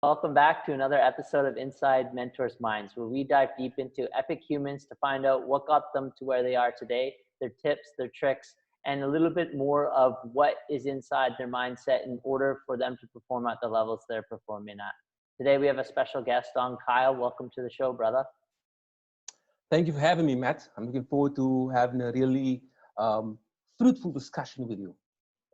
Welcome back to another episode of Inside Mentors Minds, where we dive deep into epic humans to find out what got them to where they are today, their tips, their tricks, and a little bit more of what is inside their mindset in order for them to perform at the levels they're performing at. Today, we have a special guest on. Kyle, welcome to the show, brother. Thank you for having me, Matt. I'm looking forward to having a really fruitful discussion with you.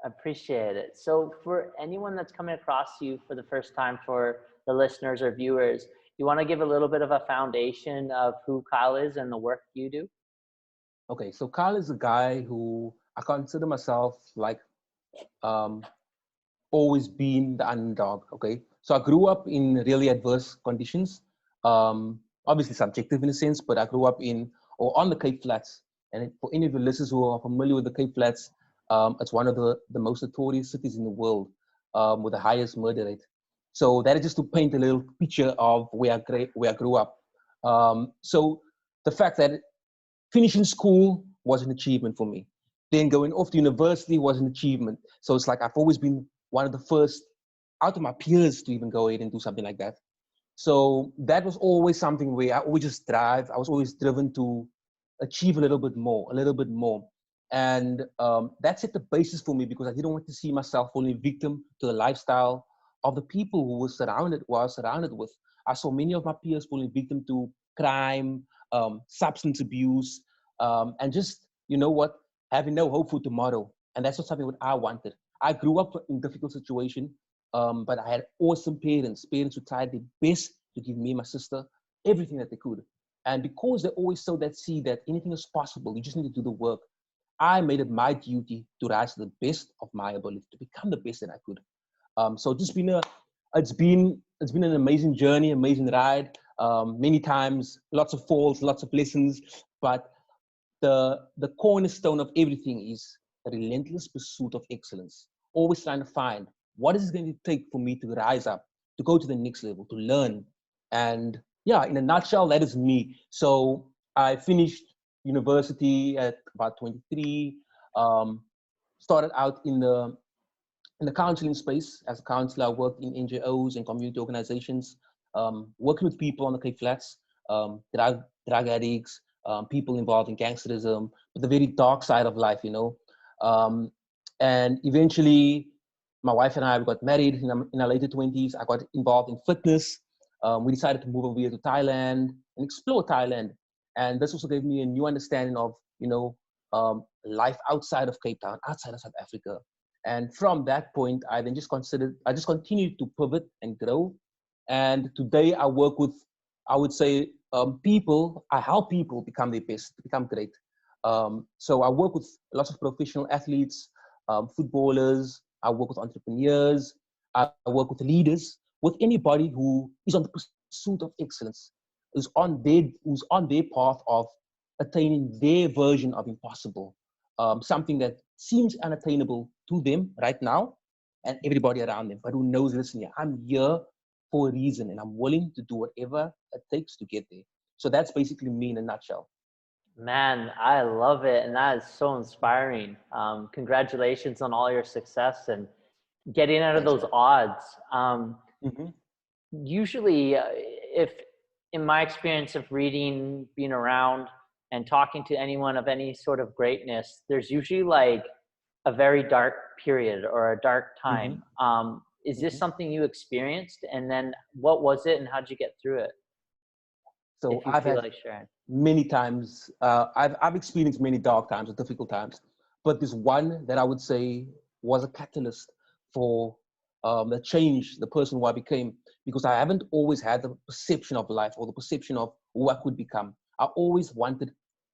Appreciate it. So for anyone that's coming across you for the first time, for the listeners or viewers, you want to give a little bit of a foundation of who Kyle is and the work you do? Okay, so Carl is a guy who I consider myself like um, always been the underdog. Okay, so I grew up in really adverse conditions, obviously subjective in a sense, but I grew up in or on the Cape Flats. And for any of the listeners who are familiar with the Cape Flats, it's one of the most notorious cities in the world with the highest murder rate. So that is just to paint a little picture of where I grew up. So the fact that finishing school was an achievement for me. Then going off to university was an achievement. So it's like I've always been one of the first out of my peers to even go ahead and do something like that. So that was always something where I always just drive. I was always driven to achieve a little bit more, a little bit more. And that set the basis for me because I didn't want to see myself falling victim to the lifestyle of the people who I was surrounded with. I saw many of my peers falling victim to crime, substance abuse, and just, you know what, having no hope for tomorrow. And that's not something what I wanted. I grew up in a difficult situation, but I had awesome parents who tried their best to give me and my sister everything that they could. And because they always sowed that seed that anything is possible, you just need to do the work. I made it my duty to rise to the best of my ability, to become the best that I could. So it's been an amazing journey, amazing ride. Many times, lots of falls, lots of lessons, but the cornerstone of everything is a relentless pursuit of excellence. Always trying to find what is it going to take for me to rise up, to go to the next level, to learn. And yeah, in a nutshell, that is me. So I finished university at about 23. Um, Started out in the counseling space as a counselor. I worked in NGOs and community organizations, working with people on the Cape Flats, drug addicts, people involved in gangsterism, but the very dark side of life, you know. Um, and eventually, my wife and I got married in our later 20s. I got involved in fitness. We decided to move over here to Thailand and explore Thailand. And this also gave me a new understanding of, life outside of Cape Town, outside of South Africa. And from that point, I just continued to pivot and grow. And today I work with, I would say, I help people become their best, become great. So I work with lots of professional athletes, footballers, I work with entrepreneurs, I work with leaders, with anybody who is on the pursuit of excellence, who's on their path of attaining their version of impossible, something that seems unattainable to them right now and everybody around them, but who knows, listen, yeah, I'm here for a reason and I'm willing to do whatever it takes to get there. So that's basically me in a nutshell. Man, I love it. And that is so inspiring. Congratulations on all your success and getting out of Thanks, those man. odds. Mm-hmm. Usually, if in my experience of reading, being around, and talking to anyone of any sort of greatness, there's usually like a very dark period or a dark Mm-hmm. time. Is this Mm-hmm. something you experienced? And then what was it and how did you get through it? So If you I've feel had like sharing. many times, I've experienced many dark times or difficult times, but this one that I would say was a catalyst for the change, the person who I became, because I haven't always had the perception of life or the perception of who I could become. I always wanted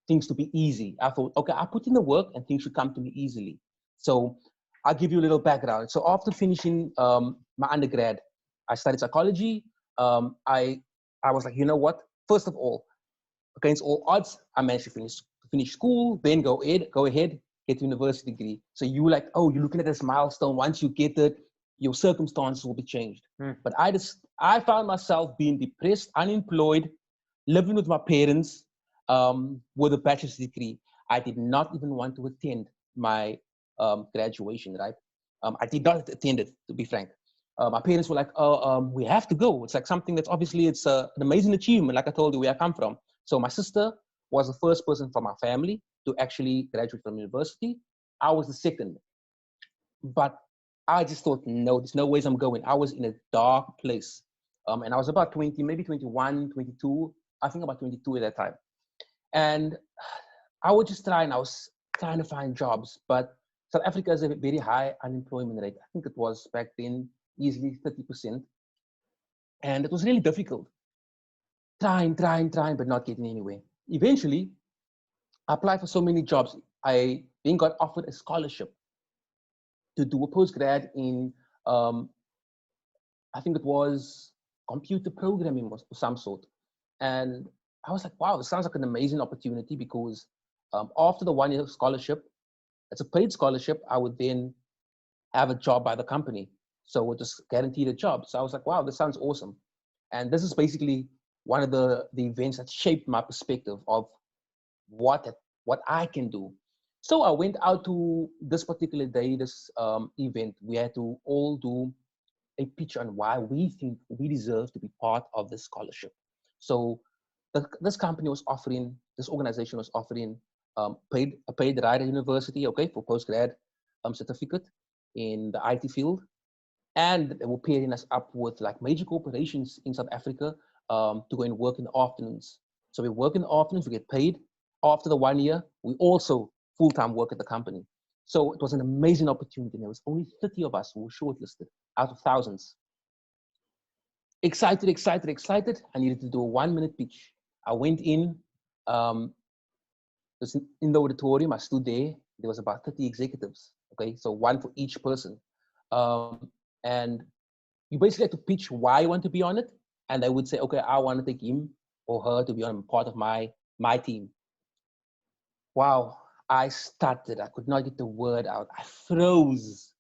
things to be easy. I thought, okay, I put in the work and things should come to me easily. So I'll give you a little background. So after finishing my undergrad, I studied psychology. I was like, you know what? First of all, against all odds, I managed to finish school, then go ahead, get a university degree. So you like, oh, you're looking at this milestone. Once you get it, your circumstances will be changed. Hmm. But I found myself being depressed, unemployed, living with my parents, with a bachelor's degree. I did not even want to attend my graduation, right? I did not attend it, to be frank. my parents were like, oh, we have to go. It's like something that's obviously, it's an amazing achievement. Like I told you, where I come from. So my sister was the first person from our family to actually graduate from university. I was the second. But I just thought, no, there's no ways I'm going. I was in a dark place. And I was about 20, maybe 21, 22. I think about 22 at that time. And I would just try, and I was trying to find jobs. But South Africa has a very high unemployment rate. I think it was back then easily 30%. And it was really difficult. Trying, but not getting anywhere. Eventually, I applied for so many jobs. I then got offered a scholarship to do a postgrad in, I think it was computer programming of some sort. And I was like, wow, this sounds like an amazing opportunity, because after the 1 year scholarship, it's a paid scholarship, I would then have a job by the company. So it just guaranteed a job. So I was like, wow, this sounds awesome. And this is basically one of the events that shaped my perspective of what I can do. So I went out to this particular day, this event. We had to all do a pitch on why we think we deserve to be part of this scholarship. So this company was offering, this organization was offering a paid ride at university, okay, for postgrad certificate in the IT field. And they were pairing us up with like major corporations in South Africa to go and work in the afternoons. So we work in the afternoons, we get paid. After the 1 year, we also full-time work at the company. So it was an amazing opportunity. There was only 30 of us who were shortlisted out of thousands. Excited. I needed to do a 1 minute pitch. I went in the auditorium. I stood there. There was about 30 executives. Okay, so one for each person. And you basically had to pitch why you want to be on it. And they would say, okay, I want to take him or her to be on part of my team. Wow, I stuttered. I could not get the word out. I froze.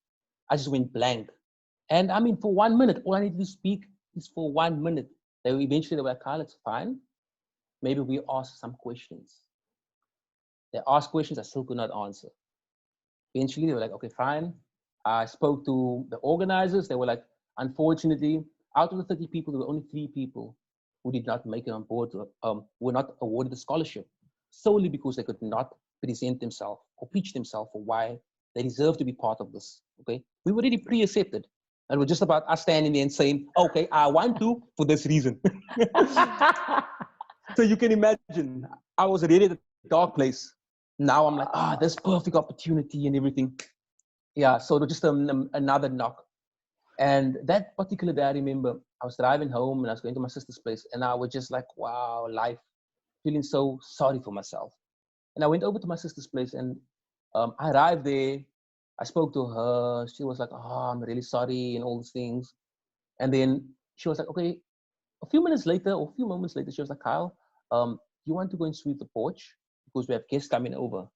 I just went blank. And I mean, for 1 minute, all I needed to speak is for 1 minute. They were like, Carl, it's fine. Maybe we ask some questions. They asked questions I still could not answer. Eventually, they were like, okay, fine. I spoke to the organizers. They were like, unfortunately, out of the 30 people, there were only 3 people who did not make it on board, were not awarded the scholarship, solely because they could not present themselves or pitch themselves for why they deserve to be part of this. Okay, we were already pre-accepted, and we're just about us standing there and saying, okay, I want to for this reason. So you can imagine, I was already at a dark place. Now I'm like, this perfect opportunity and everything. Yeah, so it was just another knock. And that particular day, I remember I was driving home and I was going to my sister's place, and I was just like, wow, life, feeling so sorry for myself. And I went over to my sister's place, and I arrived there. I spoke to her. She was like, I'm really sorry and all these things. And then she was like, okay, a few moments later, she was like, Kyle, you want to go and sweep the porch? Because we have guests coming over.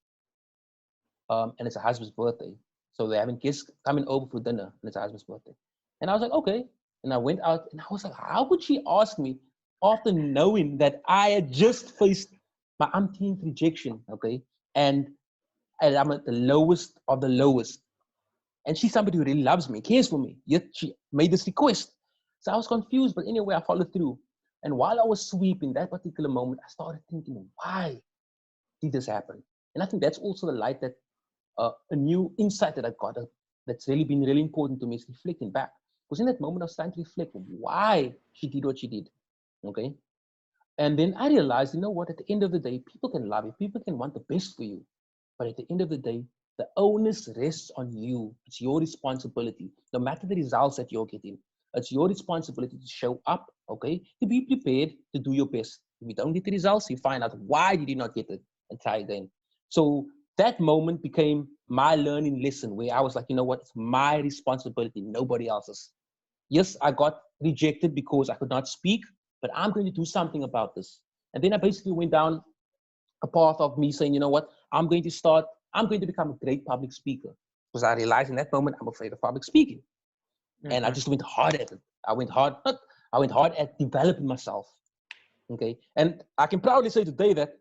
And it's her husband's birthday. So they're having guests coming over for dinner, and it's her husband's birthday. And I was like, okay. And I went out, and I was like, how could she ask me after knowing that I had just faced my umpteenth rejection, okay? And I'm at the lowest of the lowest. And she's somebody who really loves me, cares for me. Yet she made this request. So I was confused, but anyway, I followed through. And while I was sweeping that particular moment, I started thinking, why did this happen? And I think that's also the light that a new insight that I got that's really been really important to me is reflecting back. Because in that moment, I was trying to reflect why she did what she did. Okay. And then I realized, you know what, at the end of the day, people can love you, people can want the best for you. But at the end of the day, the onus rests on you. It's your responsibility. No matter the results that you're getting, it's your responsibility to show up, okay? To be prepared to do your best. If you don't get the results, you find out why did you not get it and try again. So that moment became my learning lesson where I was like, you know what, it's my responsibility, nobody else's. Yes, I got rejected because I could not speak, but I'm going to do something about this. And then I basically went down a path of me saying, you know what, I'm going to become a great public speaker. Because I realized in that moment, I'm afraid of public speaking. Mm-hmm. And I just went hard at it. I went hard at developing myself. Okay. And I can proudly say today that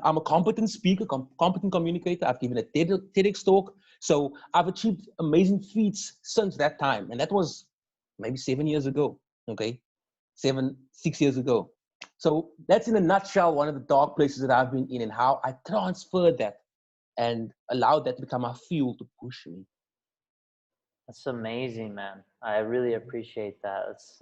I'm a competent speaker, competent communicator. I've given a TEDx talk. So I've achieved amazing feats since that time. And that was maybe 7 years ago, okay? 6 years ago. So that's in a nutshell, one of the dark places that I've been in and how I transferred that and allowed that to become a fuel to push me. That's amazing, man. I really appreciate that. It's,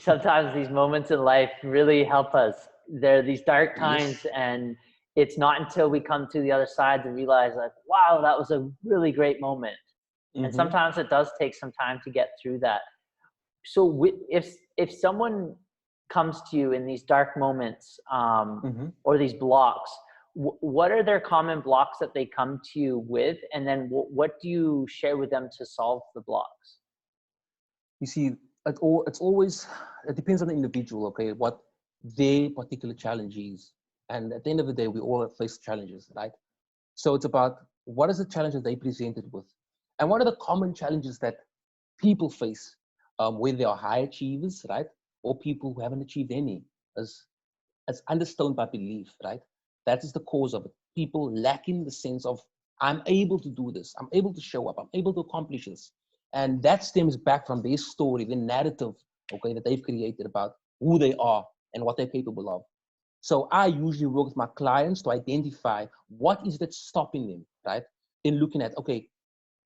sometimes these moments in life really help us. There are these dark times, Yes. and it's not until we come to the other side to realize, like, wow, that was a really great moment. And Mm-hmm. sometimes it does take some time to get through that. So if someone comes to you in these dark moments, Mm-hmm. or these blocks, what are their common blocks that they come to you with, and then what do you share with them to solve the blocks? You see, it's always, it depends on the individual, okay, what their particular challenge is. And at the end of the day, we all face challenges, right? So it's about what is the challenge that they presented with, and what are the common challenges that people face, whether they are high achievers, right, or people who haven't achieved any, as understoned by belief, right? That is the cause of it. People lacking the sense of, I'm able to do this, I'm able to show up, I'm able to accomplish this. And that stems back from their story, the narrative, okay, that they've created about who they are and what they're capable of. So I usually work with my clients to identify what is that stopping them, right? Then looking at, okay,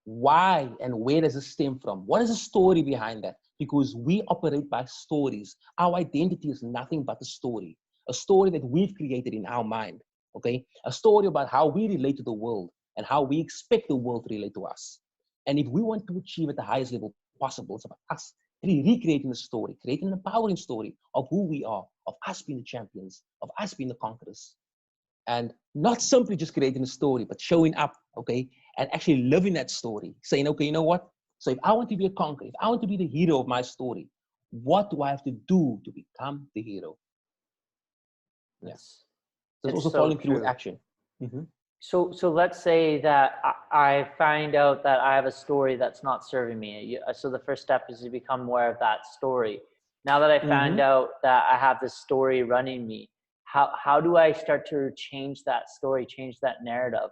why and where does it stem from? What is the story behind that? Because we operate by stories. Our identity is nothing but a story that we've created in our mind, okay? A story about how we relate to the world and how we expect the world to relate to us. And if we want to achieve at the highest level possible, it's about us recreating the story, creating an empowering story of who we are, of us being the champions, of us being the conquerors. And not simply just creating a story, but showing up, okay, and actually living that story, saying, okay, you know what? So if I want to be a conqueror, if I want to be the hero of my story, what do I have to do to become the hero? Yeah. It's So it's it's also so following through with true. action. Mm-hmm. So let's say that I find out that I have a story that's not serving me. So the first step is to become aware of that story. Now that I found Mm-hmm. out that I have this story running me, how do I start to change that story, change that narrative?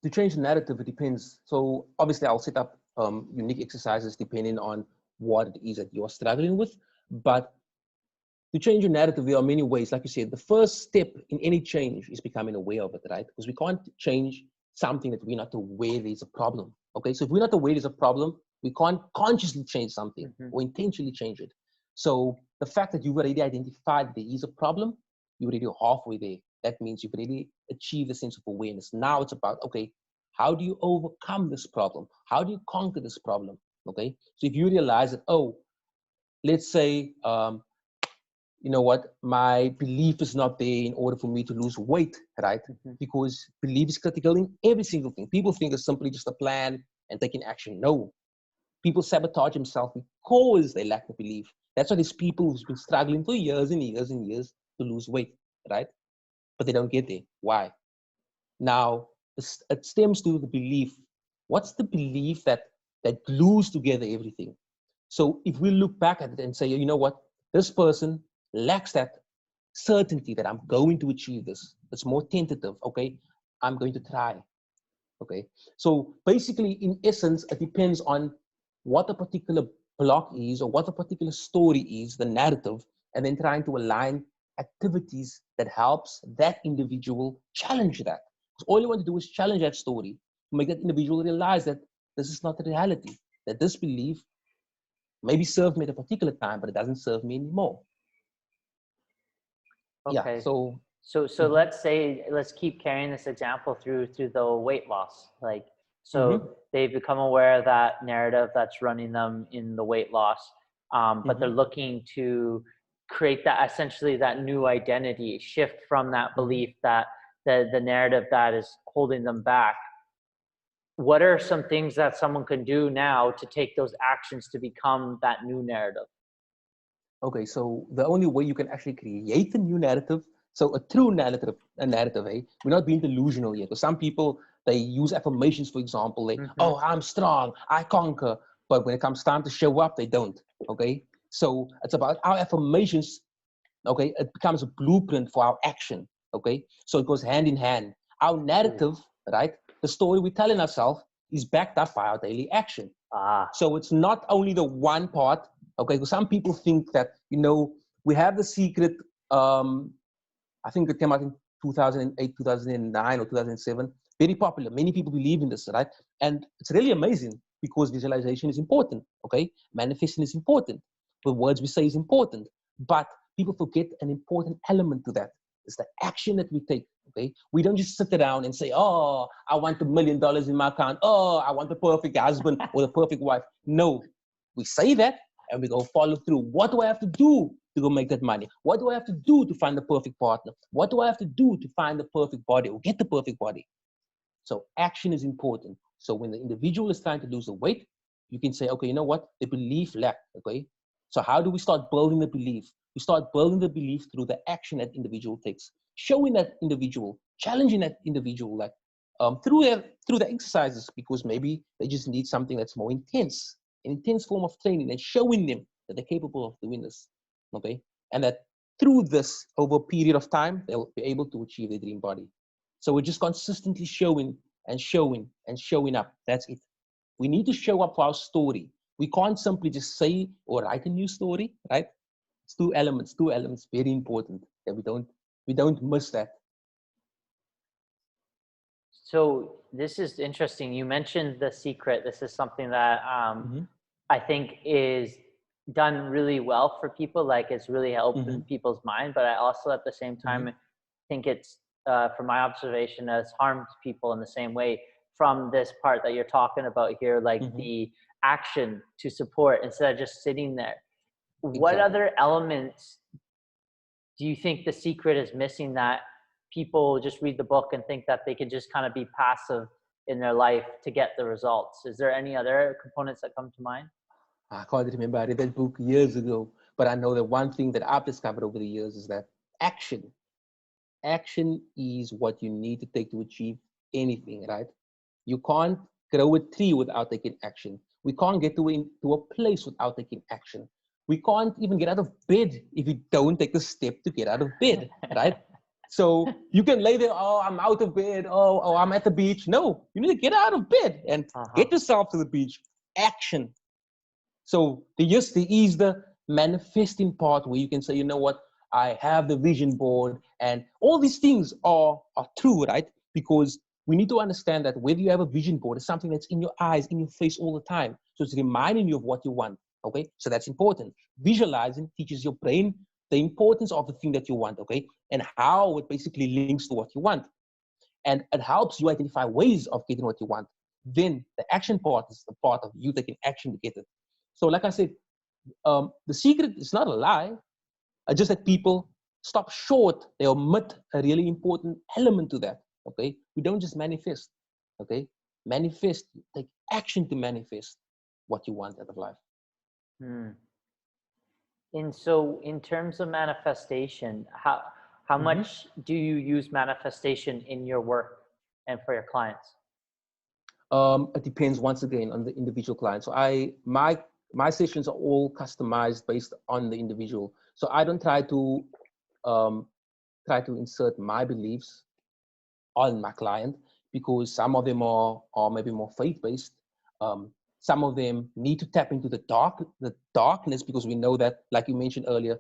To change the narrative, it depends. So obviously I'll set up unique exercises depending on what it is that you're struggling with. But to change your narrative, there are many ways. Like you said, the first step in any change is becoming aware of it, right? Because we can't change something that we're not aware there's a problem. Okay, so if we're not aware there's a problem, we can't consciously change something Mm-hmm. or intentionally change it. So the fact that you've already identified there is a problem, you're already halfway there. That means you've already achieved a sense of awareness. Now it's about, okay, how do you overcome this problem? How do you conquer this problem? Okay, so if you realize that, oh, let's say you know what, my belief is not there in order for me to lose weight, right? Mm-hmm. Because belief is critical in every single thing. People think it's simply just a plan and taking action. No, people sabotage themselves because they lack the belief. That's why there's people who's been struggling for years and years and years to lose weight, right? But they don't get there. Why? Now, it stems to the belief. What's the belief that glues together everything? So if we look back at it and say, you know what, this person lacks that certainty that I'm going to achieve this. It's more tentative. Okay, I'm going to try. Okay, so basically, in essence, it depends on what a particular block is or what a particular story is, the narrative, and then trying to align activities that helps that individual challenge that. Because all you want to do is challenge that story to make that individual realize that this is not the reality, that this belief maybe served me at a particular time, but it doesn't serve me anymore. Yeah, Okay. so So mhm, let's keep carrying this example through the weight loss. Like, mhm, so they've become aware of that narrative that's running them in the weight loss, but they're mhm, looking to create that, essentially, that new identity, shift from that mhm. belief, that the narrative that is holding them back. What are some things that someone can do now to take those actions to become that new narrative? Okay, so the only way you can actually create a new narrative, so a true narrative, eh? We're not being delusional yet. Because some people, they use affirmations, for example, like, Mm-hmm. oh, I'm strong, I conquer. But when it comes time to show up, they don't. Okay, so it's about our affirmations. Okay, it becomes a blueprint for our action. Okay, so it goes hand in hand. Our narrative, right, the story we're telling ourselves, is backed up by our daily action. Ah, So it's not only the one part, okay? Because some people think that, you know, we have the secret, I think it came out in 2008, 2009 or 2007, very popular. Many people believe in this, right? And it's really amazing because visualization is important, okay? Manifesting is important. The words we say is important, but people forget an important element to that. It's the action that we take, okay? We don't just sit around and say, oh, I want $1 million in my account. Oh, I want the perfect husband or the perfect wife. No, we say that and we go follow through. What do I have to do to go make that money? What do I have to do to find the perfect partner? What do I have to do to find the perfect body or get the perfect body? So action is important. So when the individual is trying to lose the weight, you can say, okay, you know what? The belief lack, okay? So how do we start building the belief? We start building the belief through the action that individual takes, showing that individual, challenging that individual, like through the exercises, because maybe they just need something that's more intense, an intense form of training, and showing them that they're capable of doing this, okay? And that through this, over a period of time, they'll be able to achieve their dream body. So we're just consistently showing and showing and showing up. That's it. We need to show up for our story. We can't simply just say or write a new story, right? It's two elements, very important that we don't miss that. so this is interesting. You mentioned The Secret. This is something that Mm-hmm. I think is done really well for people. Like it's really helped Mm-hmm. in people's mind. But I also, at the same Mm-hmm. time, think it's, from my observation, has harmed people in the same way. From this part that you're talking about here, like Mm-hmm. the action to support instead of just sitting there. What Exactly. other elements do you think The Secret is missing that people just read the book and think that they can just kind of be passive in their life to get the results? Is there any other components that come to mind? I can't remember. I read that book years ago, but I know that one thing that I've discovered over the years is that action, action is what you need to take to achieve anything, right? You can't grow a tree without taking action. We can't get to a place without taking action. We can't even get out of bed if you don't take a step to get out of bed, right? So you can lay there, oh, I'm out of bed, oh, I'm at the beach. No, you need to get out of bed and Uh-huh. get yourself to the beach. Action. So there is the manifesting part where you can say, you know what, I have the vision board, and all these things are true, right? Because we need to understand that whether you have a vision board, it's something that's in your eyes, in your face all the time. So it's reminding you of what you want. Okay, so that's important. Visualizing teaches your brain the importance of the thing that you want, okay, and how it basically links to what you want. And it helps you identify ways of getting what you want. Then the action part is the part of you taking action to get it. So, like I said, the secret is not a lie. Just that people stop short. They omit a really important element to that. Okay, we don't just manifest. Okay, manifest. Take action to manifest what you want out of life. Hmm. And so, in terms of manifestation, how Mm-hmm. much do you use manifestation in your work and for your clients? It depends once again on the individual client. So my sessions are all customized based on the individual. So I don't um, try to insert my beliefs on my client because some of them are maybe more faith based. Some of them need to tap into the darkness because we know that, like you mentioned earlier,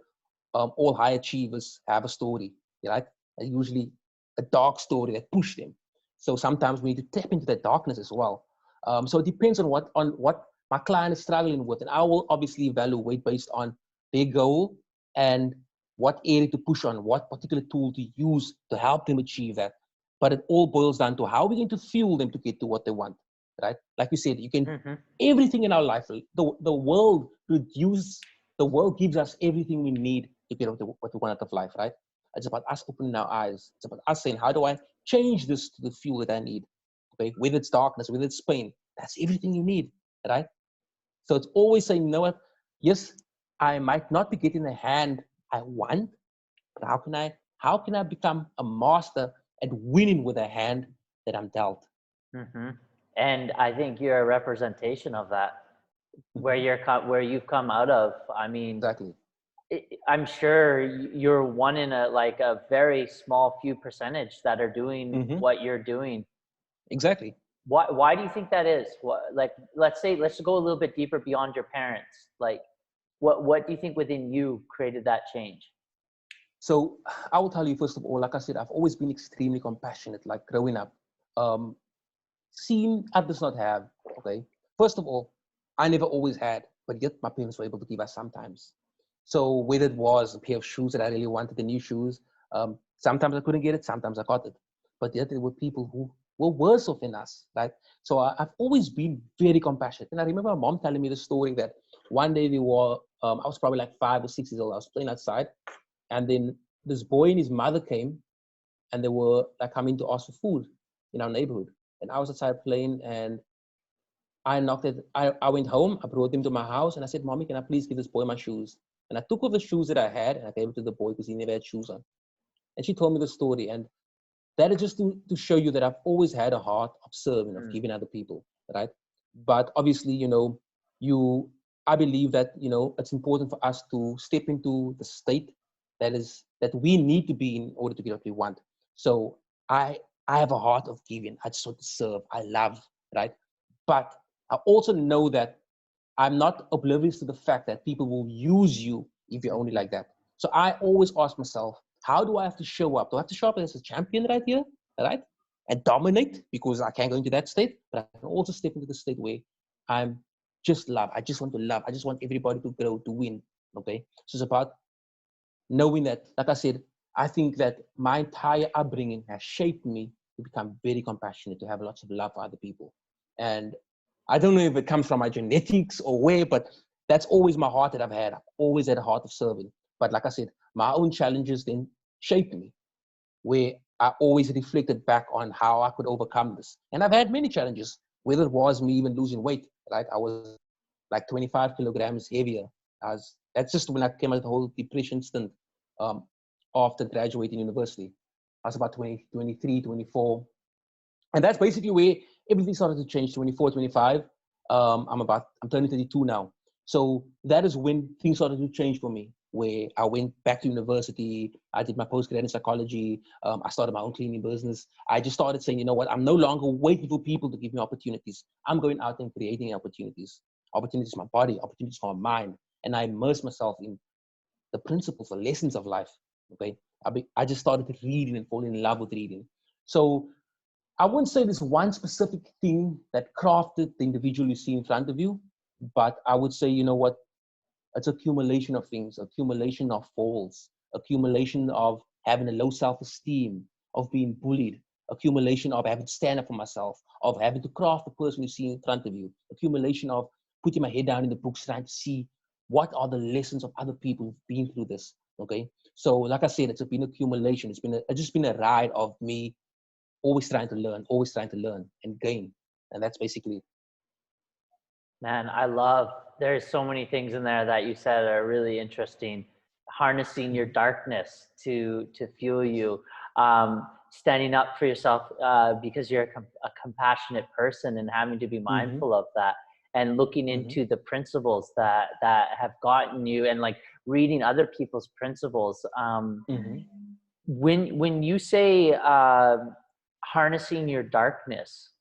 all high achievers have a story, right? Usually a dark story that pushed them. So sometimes we need to tap into that darkness as well. So it depends on what my client is struggling with, and I will obviously evaluate based on their goal and what area to push on, what particular tool to use to help them achieve that. But it all boils down to how we're going to fuel them to get to what they want, right? Like you said, you can Mm-hmm. everything in our life. The world produces. The world gives us everything we need to get what we want out of life, right? It's about us opening our eyes. It's about us saying, how do I change this to the fuel that I need? Okay, whether it's darkness, whether it's pain, that's everything you need, right? So it's always saying, you know what? Yes, I might not be getting the hand I want, but how can I become a master at winning with a hand that I'm dealt? Mm-hmm. And I think you're a representation of that, where Mm-hmm. where you've come out of. I mean, Exactly. I'm sure you're one in a very small few percentage that are doing Mm-hmm. what you're doing. Exactly. Why do you think that is? Like, let's go a little bit deeper beyond your parents. Like, what do you think within you created that change? So I will tell you, first of all, like I said, I've always been extremely compassionate, like growing up. Um, Seen others not have, okay? First of all, I never always had, but yet my parents were able to give us sometimes. So whether it was a pair of shoes that I really wanted, the new shoes, sometimes I couldn't get it, sometimes I got it. But yet there were people who were worse off than us, right? So I've always been very compassionate. And I remember my mom telling me the story that one day we were, I was probably like 5 or 6 years old. I was playing outside, and then this boy and his mother came, and they were like coming to ask for food in our neighborhood. And I was outside playing, and I went home, I brought him to my house, and I said, Mommy, can I please give this boy my shoes? And I took off the shoes that I had and I gave it to the boy because he never had shoes on. And she told me the story. And that is just to show you that I've always had a heart of serving, of Mm. giving other people, right? But obviously, you I believe that, it's important for us to step into the state that we need to be in order to get what we want. So I I have a heart of giving. I just want to serve. I love, right? But I also know that I'm not oblivious to the fact that people will use you if you're only like that. So I always ask myself, how do I have to show up? Do I have to show up as a champion right here, right? And dominate because I can't go into that state, but I can also step into the state where I'm just love. I just want to love. I just want everybody to grow, to win. Okay. So it's about knowing that, like I said, I think that my entire upbringing has shaped me to become very compassionate, to have lots of love for other people. And I don't know if it comes from my genetics or where, but that's always my heart that I've had. I've always had a heart of serving. But like I said, my own challenges then shaped me, where I always reflected back on how I could overcome this. And I've had many challenges, whether it was me even losing weight, right? I was like 25 kilograms heavier. That's just when I came out of the whole depression stint um, after graduating university. I was about 20, 23, 24. And that's basically where everything started to change. 24, 25. I'm turning 32 now. So that is when things started to change for me, where I went back to university. I did my postgrad in psychology. I started my own cleaning business. I just started saying, you know what, I'm no longer waiting for people to give me opportunities. I'm going out and creating opportunities for my body, opportunities for my mind. And I immerse myself in the principles, the lessons of life. Okay. I just started reading and falling in love with reading. So I wouldn't say there's one specific thing that crafted the individual you see in front of you, but I would say, you know what, it's accumulation of things, accumulation of falls, accumulation of having a low self-esteem, of being bullied, accumulation of having to stand up for myself, of having to craft the person you see in front of you, accumulation of putting my head down in the books, trying to see what are the lessons of other people who've been through this. Okay. So like I said, it's been accumulation. It's just been a ride of me always trying to learn and gain. And that's basically it. Man, there's so many things in there that you said are really interesting. Harnessing your darkness to fuel you, standing up for yourself because you're a compassionate person and having to be Mm-hmm. mindful of that, and looking Mm-hmm. into the principles that have gotten you, and like reading other people's principles. Mm-hmm. When you say harnessing your darkness,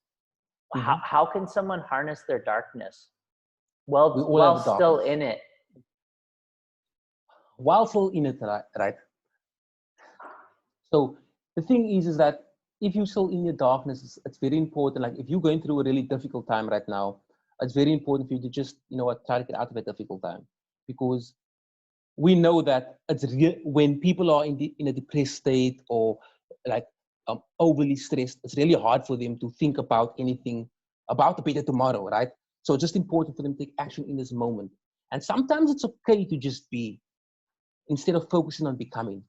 Mm-hmm. how can someone harness their darkness We all while have still darkness. in it? While still in it, right? So the thing is that if you're still in your darkness, it's very important. Like if you're going through a really difficult time right now, it's very important for you to just, try to get out of a difficult time, because we know that when people are in a depressed state or like overly stressed, it's really hard for them to think about anything about a better tomorrow, right? So it's just important for them to take action in this moment. And sometimes it's okay to just be, instead of focusing on becoming.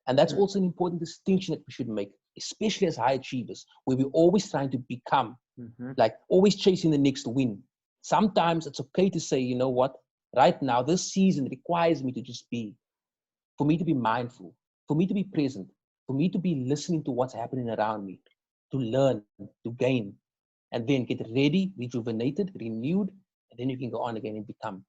And that's Mm, also an important distinction that we should make, especially as high achievers, where we're always trying to become, mhm. like always chasing the next win. Sometimes it's okay to say, you know what, right now, this season requires me to just be, for me to be mindful, for me to be present, for me to be listening to what's happening around me, to learn, to gain, and then get ready, rejuvenated, renewed, and then you can go on again and become.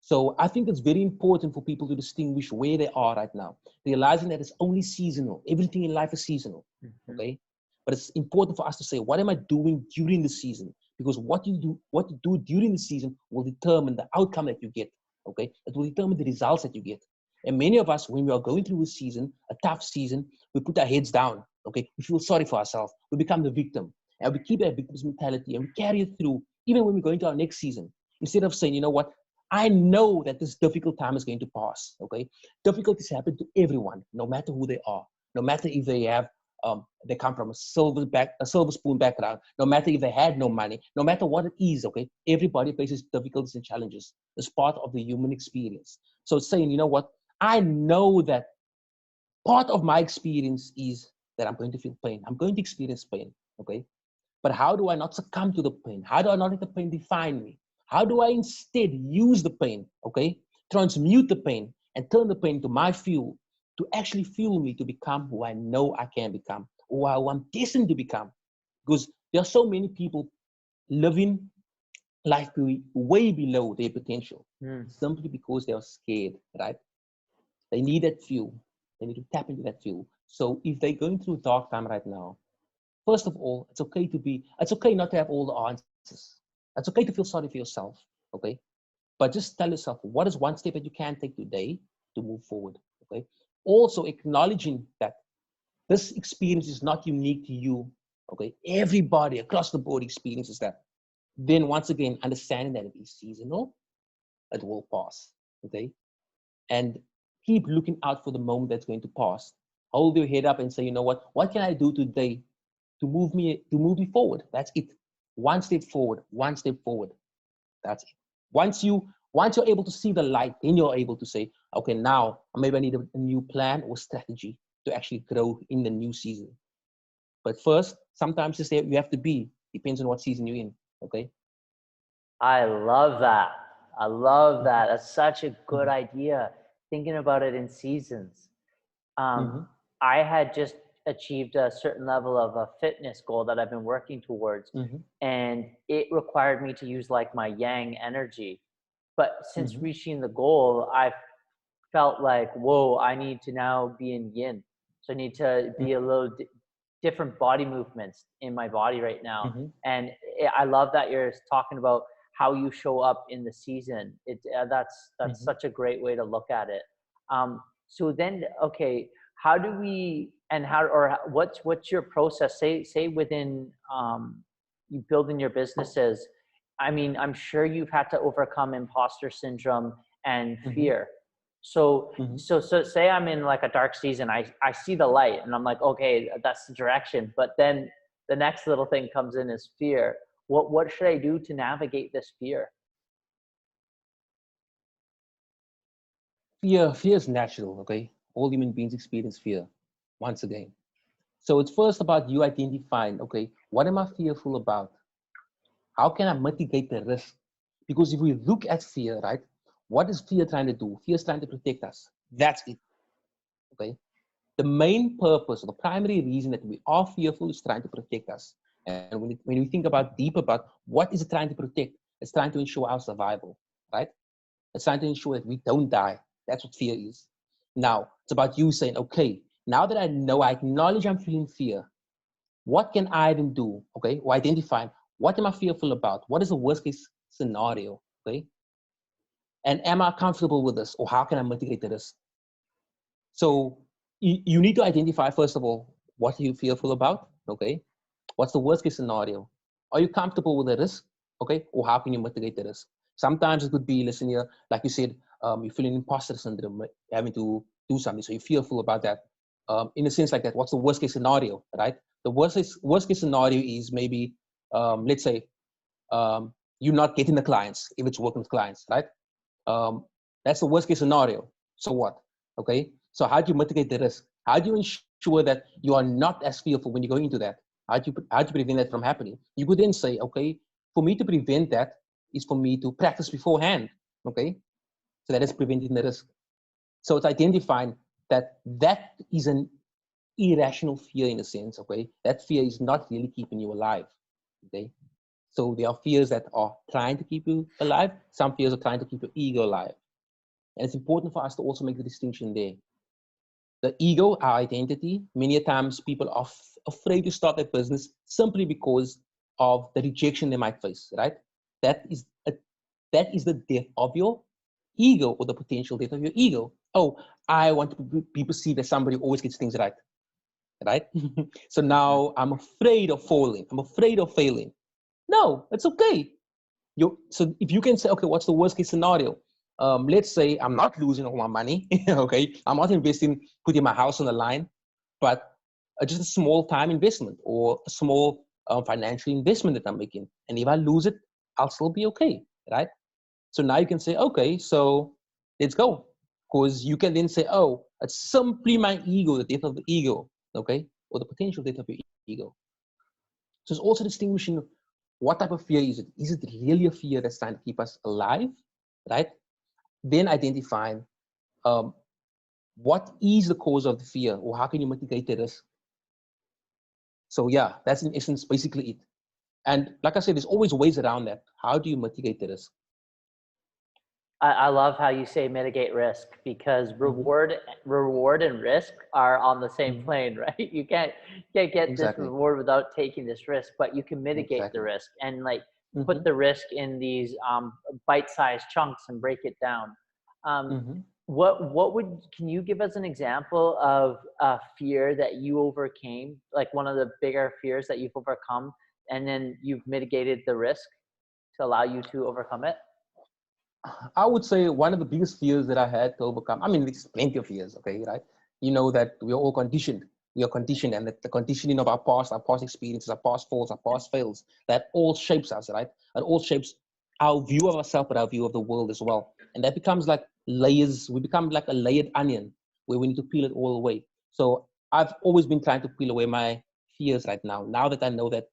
So I think it's very important for people to distinguish where they are right now, realizing that it's only seasonal. Everything in life is seasonal. Mhm. Okay. But it's important for us to say, what am I doing during the season? Because what you do during the season will determine the outcome that you get. Okay, it will determine the results that you get. And many of us, when we are going through a season, a tough season, we put our heads down. Okay, we feel sorry for ourselves. We become the victim, and we keep that victim's mentality, and we carry it through even when we go into our next season. Instead of saying, you know what, I know that this difficult time is going to pass. Okay, difficulties happen to everyone, no matter who they are, no matter if they come from a silver spoon background, no matter if they had no money, no matter what it is. Okay, everybody faces difficulties and challenges. It's part of the human experience. So it's saying, you know what, I know that part of my experience is that I'm going to feel pain. I'm going to experience pain. Okay, but how do I not succumb to the pain? How do I not let the pain define me? How do I instead use the pain, okay, transmute the pain and turn the pain to my fuel to actually fuel me to become who I know I can become, or who I'm destined to become? Because there are so many people living life way below their potential simply because they are scared, right? They need that fuel. They need to tap into that fuel. So if they're going through a dark time right now, first of all, it's okay not to have all the answers. It's okay to feel sorry for yourself, okay? But just tell yourself, what is one step that you can take today to move forward, okay? Also acknowledging that this experience is not unique to you, okay? Everybody across the board experiences that. Then once again, understanding that it is seasonal, it will pass, okay? And keep looking out for the moment that's going to pass. Hold your head up and say, you know what can I do today to move me forward? That's it. One step forward, one step forward. That's it. Once you're able to see the light, then you're able to say, okay, now maybe I need a new plan or strategy to actually grow in the new season. But first, sometimes you have to be, depends on what season you're in. Okay. I love that. I love Mm-hmm. that. That's such a good Mm-hmm. idea. Thinking about it in seasons. Mm-hmm. I had just achieved a certain level of a fitness goal that I've been working towards, Mm-hmm. and it required me to use like my yang energy. But since Mm-hmm. reaching the goal, I felt like, whoa, I need to now be in yin. So I need to be a little different body movements in my body right now. Mm-hmm. And I love that you're talking about how you show up in the season. That's Mm-hmm. such a great way to look at it. So then, okay, how do we and how or what's your process? Say within you building your businesses. I mean, I'm sure you've had to overcome imposter syndrome and Mm-hmm. fear. So Mm-hmm. so say I'm in like a dark season, I see the light and I'm like, okay, that's the direction. But then the next little thing comes in is fear. What should I do to navigate this fear? Fear is natural. Okay. All human beings experience fear once again. So it's first about you identifying, okay, what am I fearful about? How can I mitigate the risk? Because if we look at fear, right, what is fear trying to do? Fear is trying to protect us. That's it. Okay. The main purpose, or the primary reason that we are fearful is trying to protect us. And when we think about deep about what is it trying to protect, it's trying to ensure our survival, right? It's trying to ensure that we don't die. That's what fear is. Now, it's about you saying, okay, now that I know, I acknowledge I'm feeling fear, what can I then do? Okay, or identify what am I fearful about? What is the worst case scenario? Okay, and am I comfortable with this, or how can I mitigate the risk? So you need to identify first of all what you're fearful about. Okay, what's the worst case scenario? Are you comfortable with the risk? Okay, or how can you mitigate the risk? Sometimes it could be, listen here, like you said, you feel an imposter syndrome, having to do something, so you're fearful about that. In a sense like that, what's the worst case scenario, right? The worst case scenario is maybe, let's say, you're not getting the clients if it's working with clients, right? Um, that's the worst case scenario. So what? Okay. So how do you mitigate the risk? How do you ensure that you are not as fearful when you go into that? How do you prevent that from happening? You could then say, okay, for me to prevent that is for me to practice beforehand. Okay. So that is preventing the risk. So it's identifying that is an irrational fear in a sense. Okay. That fear is not really keeping you alive. Okay. So there are fears that are trying to keep you alive. Some fears are trying to keep your ego alive. And it's important for us to also make the distinction there. the ego, our identity. Many times people are afraid to start a business simply because of the rejection they might face, right? That is a, that is the death of your ego, or the potential death of your ego. Oh, I want to be perceived as somebody who always gets things right, right? So Mhm. now I'm afraid of falling. I'm afraid of failing. No, it's okay. So if you can say, okay, what's the worst case scenario? Let's say I'm not losing all my money. Okay, I'm not investing, putting my house on the line, but just a small time investment, or a small financial investment that I'm making. And if I lose it, I'll still be okay, right? So now you can say, okay, so let's go. Because you can then say, oh, it's simply my ego, the death of the ego, okay, or the potential death of your ego. So it's also distinguishing what type of fear is it? Is it really a fear that's trying to keep us alive, right? Then identifying um, what is the cause of the fear, or how can you mitigate the risk. So yeah, that's in essence basically it. And like I said, there's always ways around that. How do you mitigate the risk? I love how you say mitigate risk, because Mm-hmm. reward and risk are on the same Mm-hmm. plane, right? You can't get this Exactly. reward without taking this risk, but you can mitigate the Exactly. risk and like put Mm-hmm. the risk in these bite-sized chunks and break it down. Um, Mm-hmm. what would can you give us an example of a fear that you overcame, like one of the bigger fears that you've overcome, and then you've mitigated the risk to allow you to overcome it? I would say one of the biggest fears that I had to overcome. I mean, there's plenty of fears, okay, right? You know that we are all conditioned. We are conditioned, and that the conditioning of our past experiences, our past faults, our past fails, that all shapes us, right? It all shapes our view of ourselves, but our view of the world as well. And that becomes like layers. We become like a layered onion where we need to peel it all away. So I've always been trying to peel away my fears right now. Now that I know that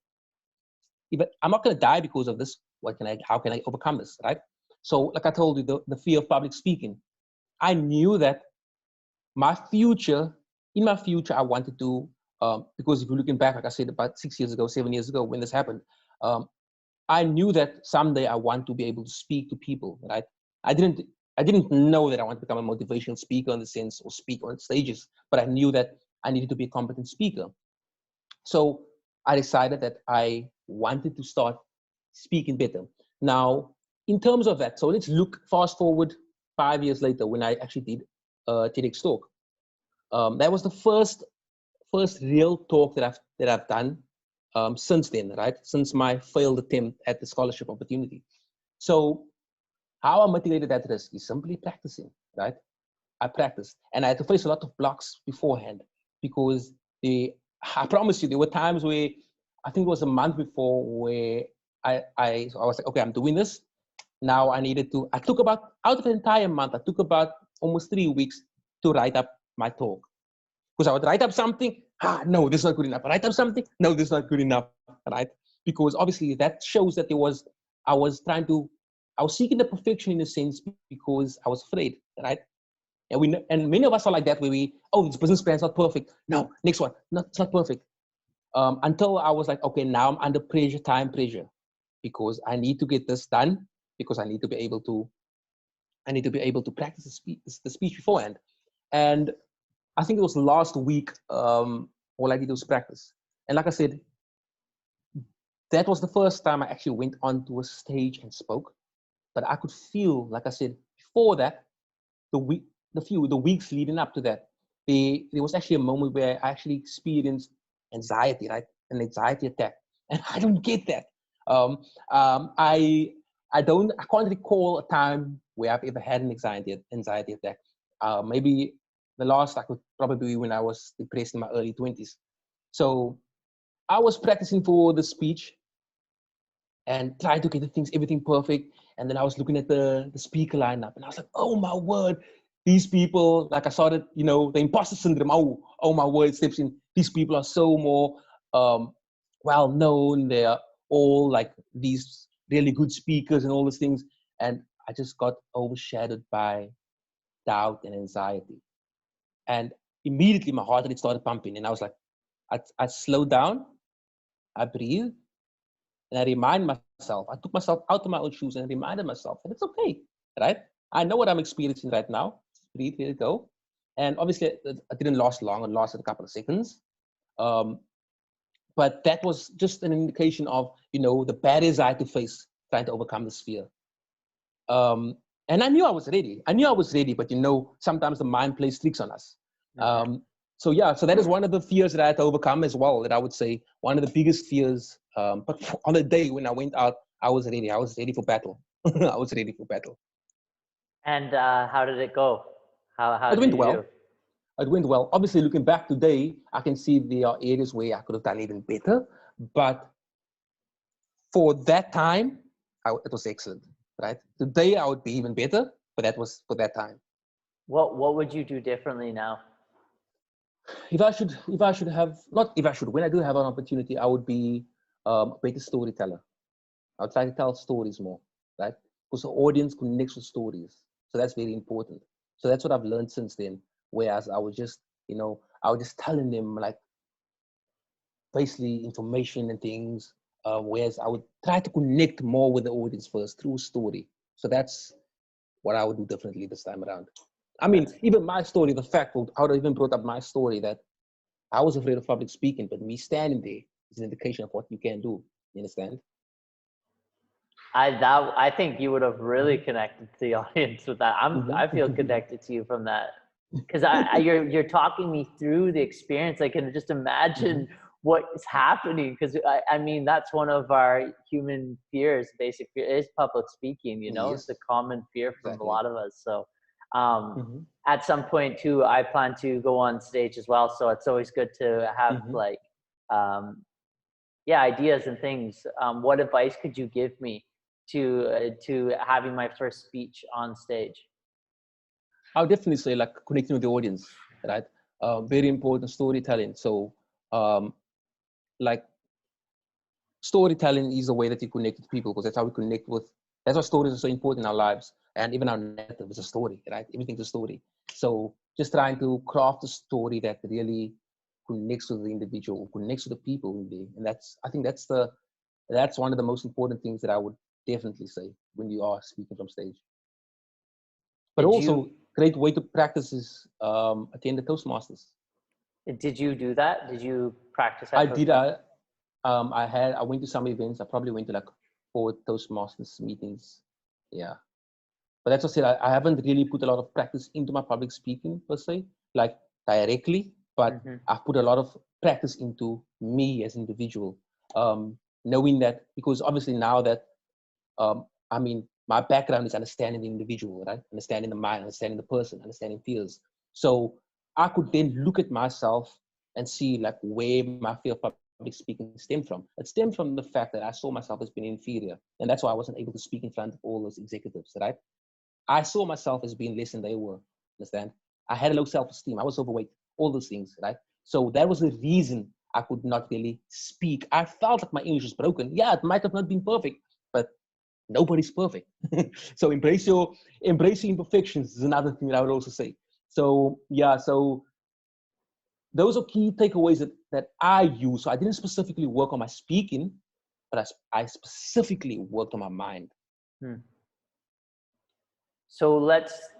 even I'm not going to die because of this. How can I overcome this, right? So, like I told you, the fear of public speaking. I knew that my future, in my future, I wanted to, because if you're looking back, like I said, about 6 years ago, 7 years ago, when this happened, um, I knew that someday I want to be able to speak to people, right? I didn't, I didn't know that I want to become a motivational speaker in the sense, or speak on stages, but I knew that I needed to be a competent speaker. So I decided that I wanted to start speaking better. Now, in terms of that, so let's look fast forward 5 years later when I actually did TEDx talk. That was the first real talk that I've done since then, right? Since my failed attempt at the scholarship opportunity. So how I mitigated that risk is simply practicing, right? I practiced, and I had to face a lot of blocks beforehand, because I promise you, there were times where I think it was a month before where I was like, okay, I'm doing this. Now I took about, out of the entire month, I took about almost 3 weeks to write up my talk. Because I would write up something, no, this is not good enough. Write up something, no, this is not good enough, right? Because obviously that shows that I was trying to, I was seeking the perfection in a sense because I was afraid, right? And many of us are like that, where oh, this business plan's not perfect. No, next one, no, it's not perfect. Until I was like, okay, now I'm under pressure, time pressure, because I need to get this done, because I need to be able to practice the speech beforehand. And I think it was last week, all I did was practice. And like I said, that was the first time I actually went onto a stage and spoke. But I could feel, like I said, before that, the week, the weeks leading up to that, there was actually a moment where I actually experienced anxiety, right? An anxiety attack, and I don't get that. Um, um, I I can't recall a time where I've ever had an anxiety attack. Maybe the last I could probably be when I was depressed in my early 20s. So I was practicing for the speech and trying to get the things, everything perfect. And then I was looking at the speaker lineup, and I was like, oh my word, these people, like I started, the imposter syndrome. Oh my word, steps in. These people are so more well known. They are all like these really good speakers and all these things. And I just got overshadowed by doubt and anxiety. And immediately my heart rate started pumping. And I was like, I slowed down, I breathed, and I remind myself, I took myself out of my own shoes and reminded myself that it's okay, right? I know what I'm experiencing right now. Just breathe, let it go. And obviously it didn't last long, it lasted a couple of seconds. But that was just an indication of, the barriers I had to face trying to overcome this fear. And I knew I was ready, but sometimes the mind plays tricks on us. So that is one of the fears that I had to overcome as well, that I would say one of the biggest fears. But on the day when I went out, I was ready for battle. I was ready for battle. And how did it go? How It did went you do? well. It went well. Obviously, looking back today, I can see there are areas where I could have done even better. But for that time, it was excellent, right? Today, I would be even better, but that was for that time. What would you do differently now? When I do have an opportunity, I would be a better storyteller. I'll try to tell stories more, right? Because the audience connects with stories. So that's very important. So that's what I've learned since then. Whereas I was just, telling them like basically information and things. Whereas I would try to connect more with the audience first through story. So that's what I would do differently this time around. I mean, even my story, the fact I would even brought up my story that I was afraid of public speaking, but me standing there is an indication of what you can do. You understand? I think you would have really connected to the audience with that. I feel connected to you from that, because you're talking me through the experience. I can just imagine what is happening, because I mean that's one of our human fears. Basic fear is public speaking. Yes. It's a common fear from a lot of us. So at some point too, I plan to go on stage as well. So it's always good to have like ideas and things. What advice could you give me to having my first speech on stage? I would definitely say like connecting with the audience, right? Very important, storytelling. So like storytelling is a way that you connect with people, because that's how we connect with, that's why stories are so important in our lives. And even our narrative is a story, right? Everything's a story. So just trying to craft a story that really connects with the individual, connects with the people in there. And I think that's one of the most important things that I would definitely say when you are speaking from stage. But also, great way to practice is attend the Toastmasters. Did you do that? Did you practice I at did. Toastmasters? I went to some events. I probably went to like 4 Toastmasters meetings. Yeah. But that's what I said. I haven't really put a lot of practice into my public speaking per se, like directly, but I've put a lot of practice into me as an individual. Knowing that, because obviously now that, I mean, my background is understanding the individual, right? Understanding the mind, understanding the person, understanding fears. So I could then look at myself and see like where my fear of public speaking stemmed from. It stemmed from the fact that I saw myself as being inferior. And that's why I wasn't able to speak in front of all those executives, right? I saw myself as being less than they were, understand? I had a low self-esteem. I was overweight, all those things, right? So that was the reason I could not really speak. I felt like my English was broken. Yeah, it might have not been perfect, but nobody's perfect. So embracing imperfections is another thing that I would also say. So yeah, so those are key takeaways that I use. So I didn't specifically work on my speaking, but I specifically worked on my mind. So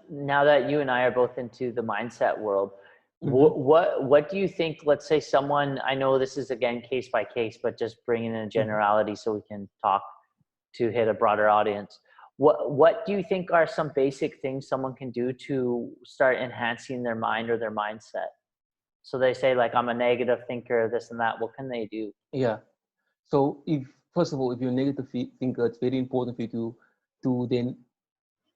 now that you and I are both into the mindset world, what do you think, let's say someone, I know this is again case by case, but just bringing in a generality so we can talk to hit a broader audience. What do you think are some basic things someone can do to start enhancing their mind or their mindset? So they say like, I'm a negative thinker, this and that. What can they do? Yeah. So first of all, if you're a negative thinker, it's very important for you to then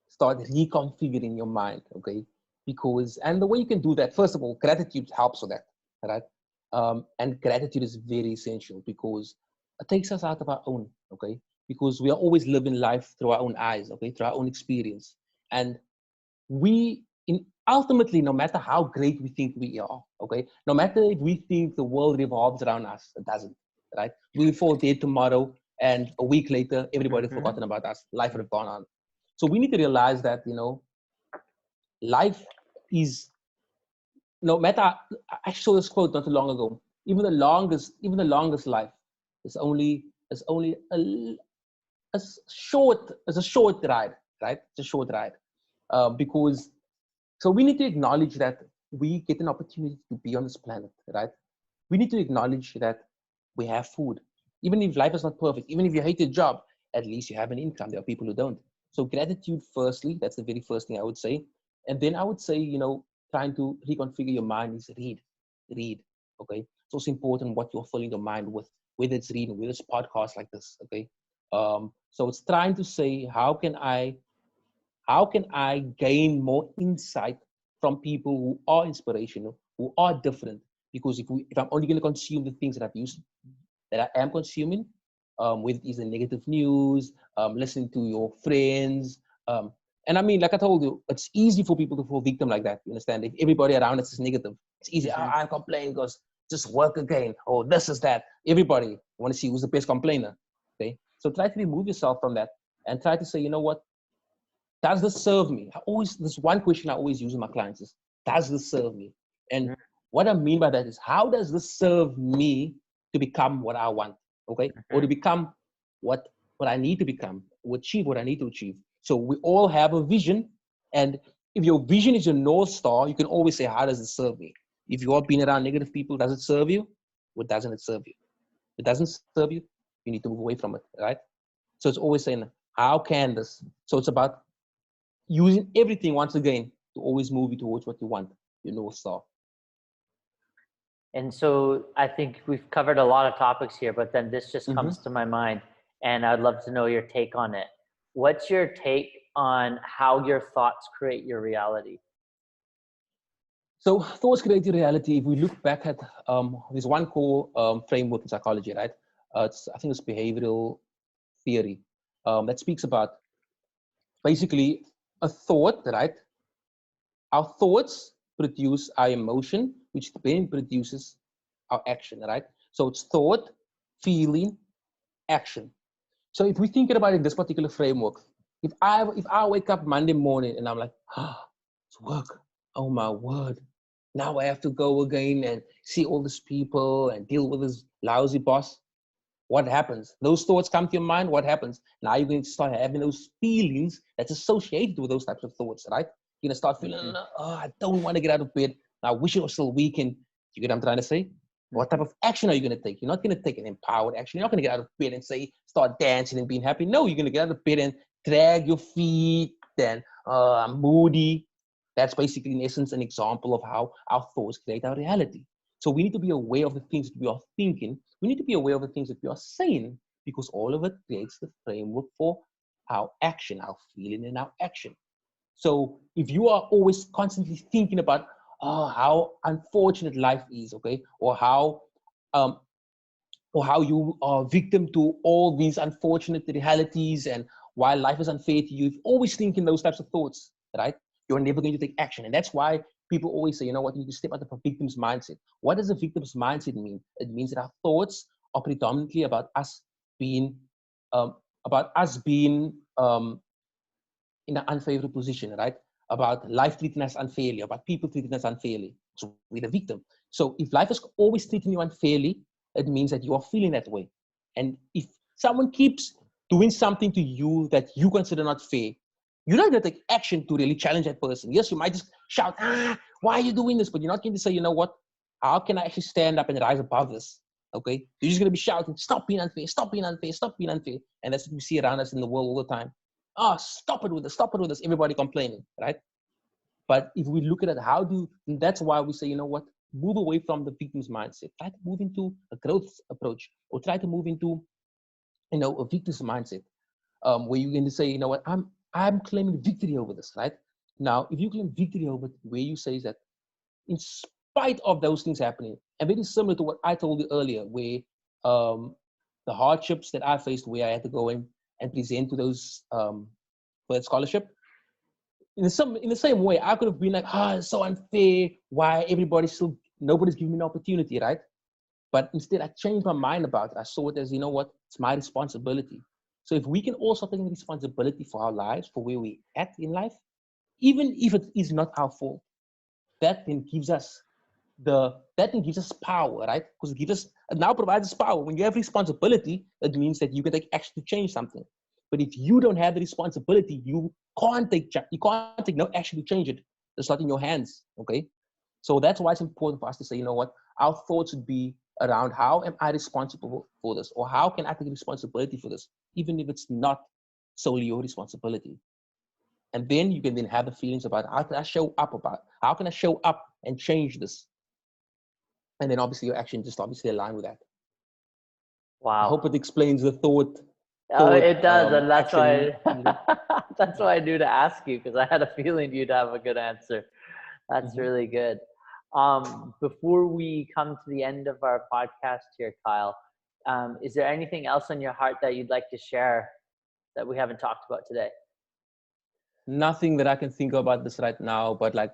start reconfiguring your mind, okay? And the way you can do that, first of all, gratitude helps with that, right? And gratitude is very essential because it takes us out of our own, okay? Because we are always living life through our own eyes, okay? Through our own experience. And ultimately, no matter how great we think we are, okay? No matter if we think the world revolves around us, it doesn't, right? We'll fall dead tomorrow, and a week later, everybody forgotten about us. Life would have gone on. So we need to realize that, life is, no matter, I saw this quote not too long ago, even the longest life is only a short ride, right? It's a short ride. So we need to acknowledge that we get an opportunity to be on this planet, right? We need to acknowledge that we have food. Even if life is not perfect, even if you hate your job, at least you have an income. There are people who don't. So gratitude, firstly, that's the very first thing I would say. And then I would say, trying to reconfigure your mind is read. Okay. It's also important what you're filling your mind with, whether it's reading, whether it's podcasts like this. Okay. So it's trying to say, how can I gain more insight from people who are inspirational, who are different? Because if I'm only going to consume the things that I am consuming, whether it is the negative news, listening to your friends, and I mean, like I told you, it's easy for people to fall victim like that. You understand? If everybody around us is negative, it's easy. Mm-hmm. I complain because just work again, or this is that. Everybody want to see who's the best complainer. Okay, so try to remove yourself from that and try to say, you know what? Does this serve me? This one question I always use with my clients is, does this serve me? And what I mean by that is, how does this serve me to become what I want? Okay. Or to become what I need to become, or achieve what I need to achieve. So we all have a vision. And if your vision is your North Star, you can always say, how does it serve me? If you are being around negative people, does it serve you? Or doesn't it serve you? If it doesn't serve you, you need to move away from it, right? So it's always saying, how can this? So it's about using everything once again to always move you towards what you want, your North Star. And so I think we've covered a lot of topics here, but then this just comes to my mind, and I'd love to know your take on it. What's your take on how your thoughts create your reality? So thoughts create your reality. If we look back at there's one core framework in psychology, right? I think it's behavioral theory that speaks about basically a thought, right? Our thoughts produce our emotion, which then produces our action, right? So it's thought, feeling, action. So if we think about it in this particular framework, if I wake up Monday morning and I'm like, it's work. Oh my word. Now I have to go again and see all these people and deal with this lousy boss. What happens? Those thoughts come to your mind. What happens? Now you're going to start having those feelings that's associated with those types of thoughts, right? You're going to start feeling, oh, I don't want to get out of bed. I wish it was still weekend. You get what I'm trying to say? What type of action are you going to take? You're not going to take an empowered action. You're not going to get out of bed and say, start dancing and being happy. No, you're going to get out of bed and drag your feet and I'm moody. That's basically, in essence, an example of how our thoughts create our reality. So we need to be aware of the things that we are thinking. We need to be aware of the things that we are saying, because all of it creates the framework for our action, our feeling and our action. So if you are always constantly thinking about how unfortunate life is, okay, um, or how you are victim to all these unfortunate realities and why life is unfair to you, if you're always thinking those types of thoughts, right, you're never going to take action. And that's why people always say, you know what, you need to step out of a victim's mindset. What does a victim's mindset mean? It means that our thoughts are predominantly about us being um, in an unfavorable position, right? About life treating us unfairly, about people treating us unfairly. So we're the victim. So if life is always treating you unfairly, it means that you are feeling that way. And if someone keeps doing something to you that you consider not fair, you're not going to take action to really challenge that person. Yes, you might just shout, why are you doing this? But you're not going to say, you know what? How can I actually stand up and rise above this? Okay. You're just going to be shouting, stop being unfair, stop being unfair, stop being unfair. And that's what we see around us in the world all the time. Stop it with this, stop it with this. Everybody complaining, right? But if we look at it, that's why we say, you know what? Move away from the victim's mindset. Try to move into a growth approach, or try to move into, a victim's mindset, where you're going to say, you know what? I'm claiming victory over this, right? Now, if you claim victory over it, where you say is that in spite of those things happening, and very similar to what I told you earlier, where the hardships that I faced, where I had to go in and present to those for that scholarship, in the same way, I could have been like, it's so unfair. Why nobody's giving me an opportunity, right? But instead, I changed my mind about it. I saw it as, you know what, it's my responsibility. So if we can also take responsibility for our lives, for where we at in life, even if it is not our fault, that then gives us power, right? Because it now provides us power. When you have responsibility, it means that you can take action to change something. But if you don't have the responsibility, you can't take no action to change it. It's not in your hands, okay? So that's why it's important for us to say, you know what, our thoughts would be around how am I responsible for this, or how can I take responsibility for this, even if it's not solely your responsibility. And then you can then have the feelings about how can I show up and change this? And then obviously your action just obviously align with that. I Wow. hope it explains the Oh, it does, and that's action. why that's why I knew to ask you, because I had a feeling you'd have a good answer. That's Mhm. really good. Before we come to the end of our podcast here, Kyle, is there anything else on your heart that you'd like to share that we haven't talked about today? Nothing that I can think about this right now, but like,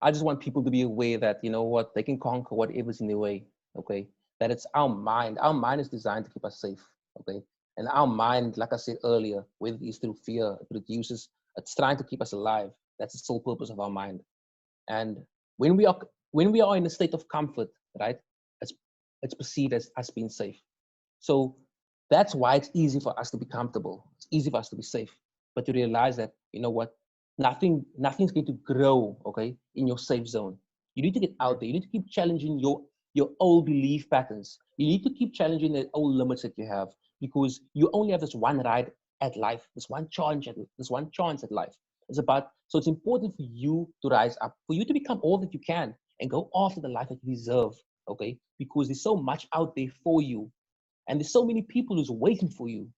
I just want people to be aware that, you know what, they can conquer whatever's in their way. Okay. That it's our mind. Our mind is designed to keep us safe. Okay. And our mind, like I said earlier, whether it is through fear, it produces, it's trying to keep us alive. That's the sole purpose of our mind. And when we are in a state of comfort, right, it's it's perceived as us being safe. So that's why it's easy for us to be comfortable. It's easy for us to be safe. But to realize that, you know what, nothing's going to grow, okay, in your safe zone. You need to get Mm. out there. You need to keep challenging your old belief patterns. You need to keep challenging the old limits that you have, because you only have this one ride at life, this one chance at life. So it's important for you to rise up, for you to become all that you can and go after the life that you deserve, okay? Because there's so much out there for you, and there's so many people who's waiting for you,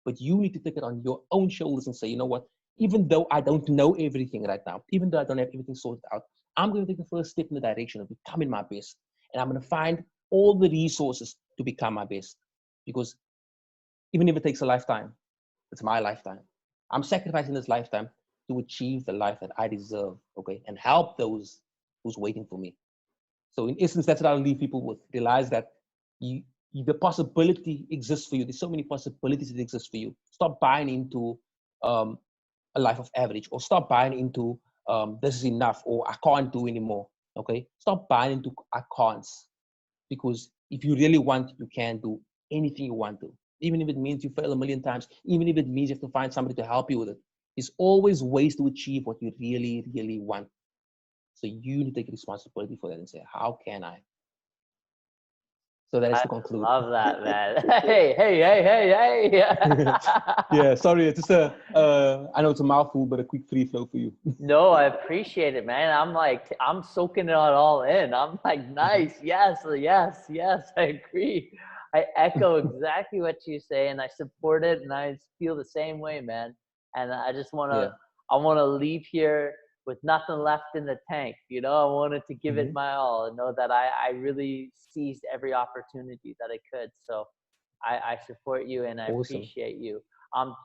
but you need to take it on your own shoulders and say, you know what, even though I don't know everything right now, even though I don't have everything sorted out, I'm going to take the first step in the direction of becoming my best. And I'm going to find all the resources to become my best. Because even if it takes a lifetime, it's my lifetime. I'm sacrificing this lifetime to achieve the life that I deserve, okay? And help those who's waiting for me. So in essence, that's what I'll leave people with. Realize that the possibility exists for you. There's so many possibilities that exist for you. Stop buying into um, a life of average, or stop buying into this is enough, or I can't do anymore. Okay, stop buying into I can't, because if you really want, you can do anything you want to. Even if it means you fail a million times, even if it means you have to find somebody to help you with it. There's always ways to achieve what you really, really want. So you need to take responsibility for that and say, how can I? So that is I to conclude. love that, man. Hey, hey, hey, hey, hey. Yeah, sorry, it's just I know it's a mouthful, but a quick free flow for you. No, I appreciate it, man. I'm like, I'm soaking it all in. I'm like, Mhm. nice. Yes, yes, yes. I agree. I echo exactly what you say, and I support it, and I feel the same way, man. And I just Yeah. I wanna leave here with nothing left in the tank. You know, I wanted to give it Hmm. my all and know that I really seized every opportunity that I could. So I support you and I Awesome. appreciate you. Um,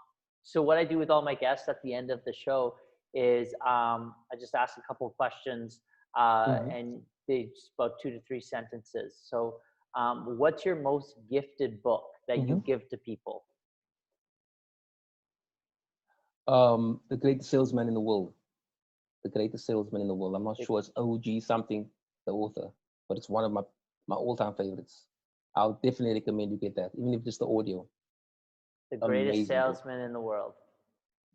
so what I do with all my guests at the end of the show is I just ask a couple of questions, Hmm. and they just about 2 to 3 sentences. So, what's your most gifted book that Hmm. you give to people? The greatest salesman in the world. The greatest salesman in the world. I'm not The, sure it's OG something, the author, but it's one of my all-time favorites. I'll definitely recommend you get that, even if just the audio. the greatest Amazing book. salesman in the world.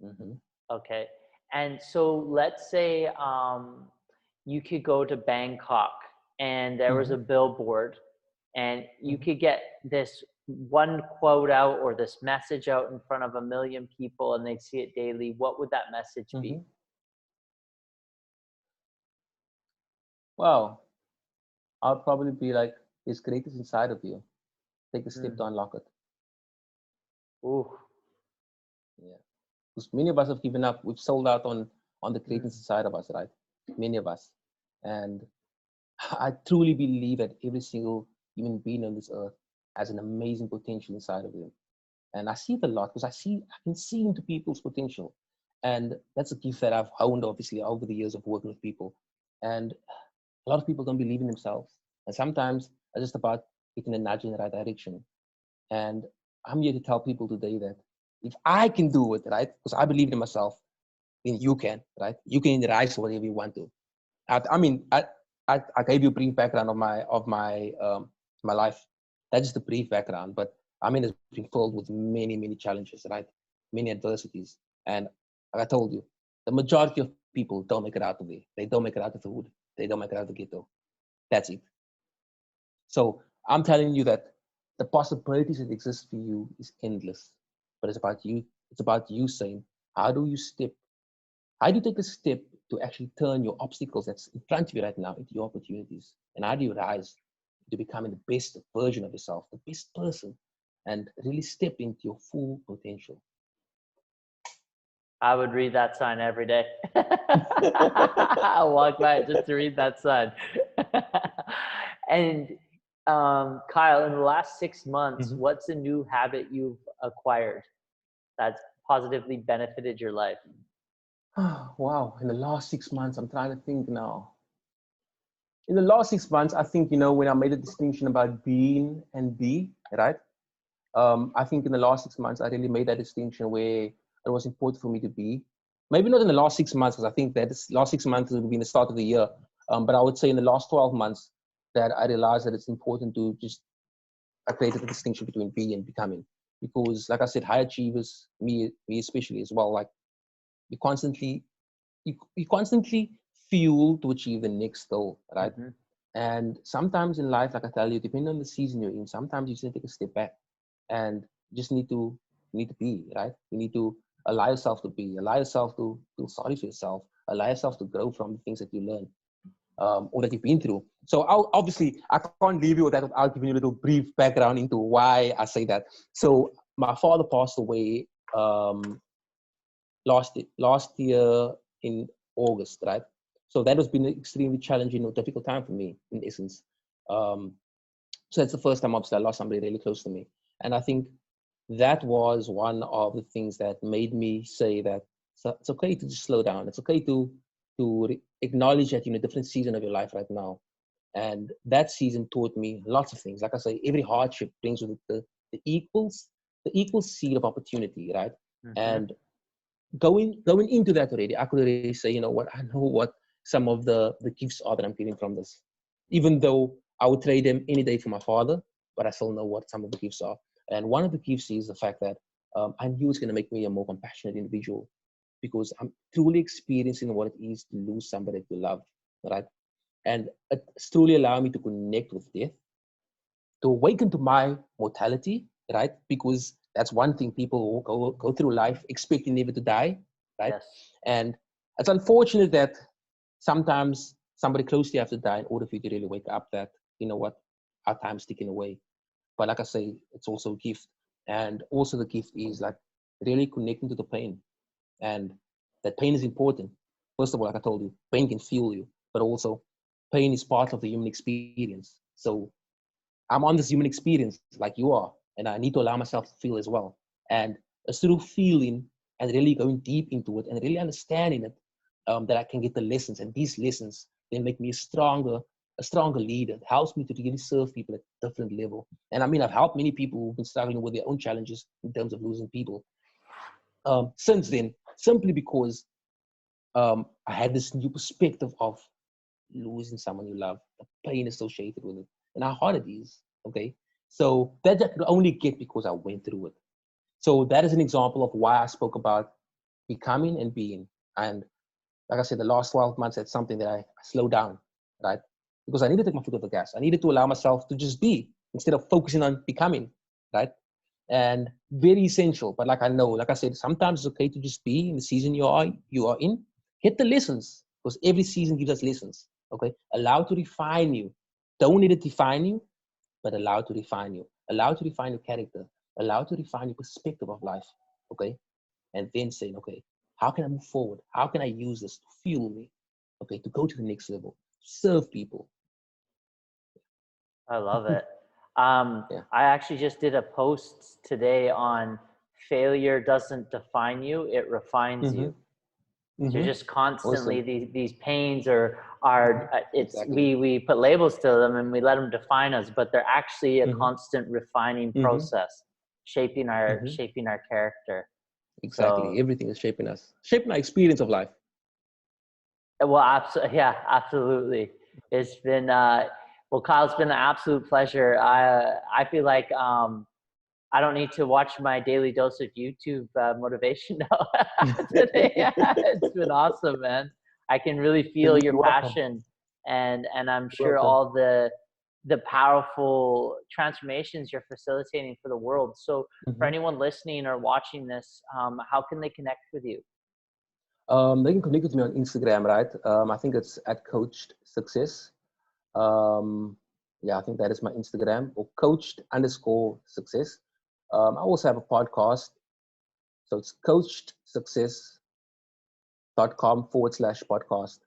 Hmm. Okay. And so let's say you could go to Bangkok and there was Hmm. a billboard and you Hmm. could get this one quote out or this message out in front of 1 million people and they'd see it daily. What would that message be? Hmm. Wow. I'll probably be like, it's greatest inside of you. Take a step Hmm. to unlock it. Ooh. Yeah. Because many of us have given up. We've sold out on the Hmm. greatness inside of us, right? Many of us. And I truly believe that every single human being on this earth has an amazing potential inside of them. And I see it a lot because I can see into people's potential. And that's a gift that I've honed obviously over the years of working with people. And a lot of people don't believe in themselves. And sometimes it's just about getting a nudge in the right direction. And I'm here to tell people today that if I can do it, right? Because I believe in myself, then you can, right? You can rise to whatever you want to. I mean, I gave you a brief background of my life. That's just a brief background, but I mean, it's been filled with many challenges, right? Many adversities, and like I told you, the majority of people don't make it out of there. They don't make it out of the wood. they don't make it out of the ghetto. That's it. So I'm telling you that the possibilities that exist for you is endless. But it's about you. It's about you saying, how do you step? How do you take the step to actually turn your obstacles that's in front of you right now into your opportunities? And how do you rise to becoming the best version of yourself, the best person, and really step into your full potential? I would read that sign every day. I walk by it just to read that sign. And Kyle, in the last 6 months, what's a new habit you've acquired that's positively benefited your life? Wow, in the last 6 months, I'm trying to think now. In the last 6 months, I think, when I made a distinction about being and be, right? I think in the last 6 months, I really made that distinction where it was important for me to be. Maybe not in the last 6 months, because I think that this last 6 months would be in the start of the year. But I would say in the last 12 months that I realized that it's important to just, I created the distinction between be and becoming. Because like I said, high achievers, me especially as well, like you constantly fuel to achieve the next goal, right? And sometimes in life, like I tell you, depending on the season you're in, sometimes you just need to take a step back and just need to be, right? You need to allow yourself to be, allow yourself to feel sorry for yourself, allow yourself to grow from the things that you learn or that you've been through. So obviously, I can't leave you with that without giving you a little brief background into why I say that. So my father passed away last year in August, right? So that has been an extremely challenging or difficult time for me, in essence. So that's the first time, obviously, I lost somebody really close to me. And I think that was one of the things that made me say that it's okay to just slow down. It's okay to acknowledge that you're in a different season of your life right now. And that season taught me lots of things. Like I say, every hardship brings with it the equal seed of opportunity, right? And going into that already, I could already say, you know what, I know what some of the gifts are that I'm getting from this. Even though I would trade them any day for my father, but I still know what some of the gifts are. And one of the gifts is the fact that I knew it's going to make me a more compassionate individual because I'm truly experiencing what it is to lose somebody that you love, right? And it's truly allowing me to connect with death, to awaken to my mortality, right? Because that's one thing, people go through life expecting never to die, right? Yes. And it's unfortunate that sometimes somebody close to you have to die in order for you to really wake up that, you know what, our time's ticking away. But like I say, it's also a gift. And also the gift is like really connecting to the pain. And that pain is important. First of all, like I told you, pain can fuel you, but also pain is part of the human experience. So I'm on this human experience like you are, and I need to allow myself to feel as well. And it's through feeling and really going deep into it and really understanding it that I can get the lessons. And these lessons then make me a stronger leader. It helps me to really serve people at a different level. And I mean, I've helped many people who've been struggling with their own challenges in terms of losing people. Since then, simply because I had this new perspective of losing someone you love, the pain associated with it, and how hard it is. Okay, so that I could only get because I went through it. So that is an example of why I spoke about becoming and being. And like I said, the last 12 months, that's something that I slowed down, right? Because I needed to take my foot off the gas. I needed to allow myself to just be instead of focusing on becoming, right? And very essential. But like I said, sometimes it's okay to just be in the season you are in. Get the lessons because every season gives us lessons. Okay, allow it to refine you. Don't let it define you, but allow it to refine you. Allow it to refine your character. Allow it to refine your perspective of life. Okay, and then saying, okay, how can I move forward? How can I use this to fuel me? Okay, to go to the next level, serve people. I love it. Yeah. I actually just did a post today on failure doesn't define you, it refines Mm-hmm. you. So Mm-hmm. just constantly Awesome. these pains are it's Exactly. we put labels to them and we let them define us, but they're actually a Mm-hmm. constant refining Mm-hmm. process, shaping Mm-hmm. our character. Exactly. So Everything is shaping our experience of life. well, yeah, absolutely. It's been well, Kyle, it's been an absolute pleasure. I feel like I don't need to watch my daily dose of YouTube motivation today. It's been awesome, man. I can really feel your You're welcome. passion and I'm sure Welcome. all the powerful transformations you're facilitating for the world. So for Mhm. anyone listening or watching this, how can they connect with you? They can connect with me on Instagram, right? I think it's at Coached Success. Um, yeah, I think that is my Instagram, or coached_success. I also have a podcast. So it's coachedsuccess.com/podcast.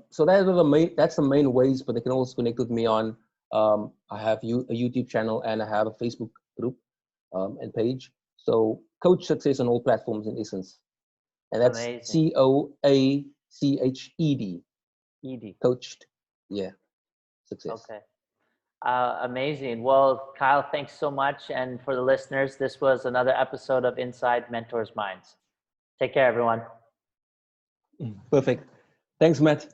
So that's the main ways, but they can also connect with me on, I have a YouTube channel and I have a Facebook group and page. So Coach Success on all platforms in essence. And that's Amazing. COACHED, Edie. coached, yeah, success. Okay. Amazing. Well, Kyle, thanks so much. And for the listeners, this was another episode of Inside Mentors Minds. Take care, everyone. Perfect. Thanks, Matt.